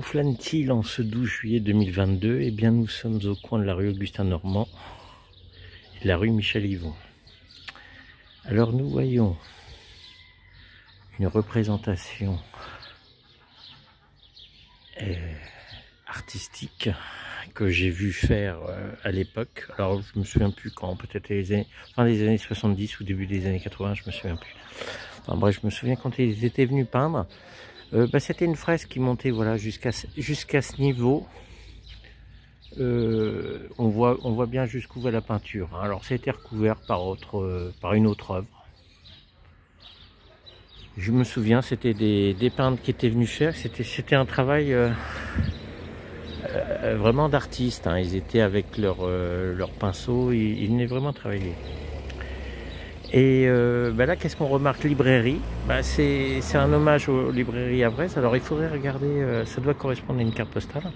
flâne-t-il en ce 12 juillet 2022? Eh bien, nous sommes au coin de la rue Augustin-Normand et de la rue Michel-Yvon. Alors, nous voyons une représentation artistique que j'ai vu faire à l'époque. Alors, je me souviens plus quand, peut-être fin des années 70 ou début des années 80, je me souviens plus. Enfin bref, je me souviens quand ils étaient venus peindre. C'était une fresque qui montait voilà, jusqu'à ce niveau. On voit bien jusqu'où va la peinture. Alors ça a été recouvert par une autre œuvre. Je me souviens, c'était des peintres qui étaient venus faire. C'était un travail vraiment d'artiste. Hein. Ils étaient avec leur pinceau, ils venaient vraiment travailler. Et là, qu'est-ce qu'on remarque? Librairie, c'est un hommage aux librairies à Brest. Alors il faudrait regarder, ça doit correspondre à une carte postale.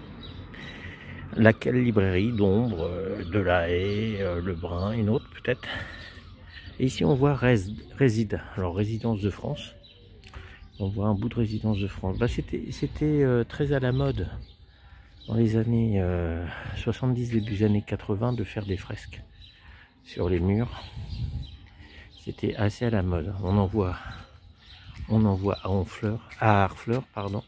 Laquelle librairie? D'Ombre, de La Haye, Le Brun, une autre peut-être. Et ici on voit Réside, alors Résidence de France. On voit un bout de Résidence de France. C'était très à la mode dans les années 70, début des années 80 de faire des fresques sur les murs. C'était assez à la mode. On en voit à Harfleur, pardon.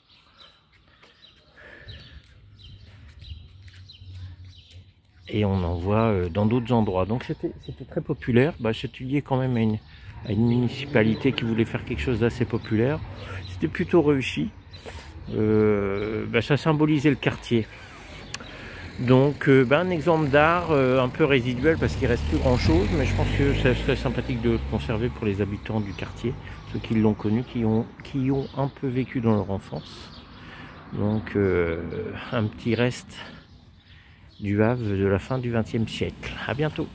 Et on en voit dans d'autres endroits. Donc c'était très populaire. C'était lié quand même à une municipalité qui voulait faire quelque chose d'assez populaire. C'était plutôt réussi. Ça symbolisait le quartier. Donc un exemple d'art un peu résiduel parce qu'il reste plus grand chose, mais je pense que ça serait sympathique de le conserver pour les habitants du quartier, ceux qui l'ont connu, qui ont un peu vécu dans leur enfance. Donc un petit reste du Havre de la fin du XXe siècle. À bientôt.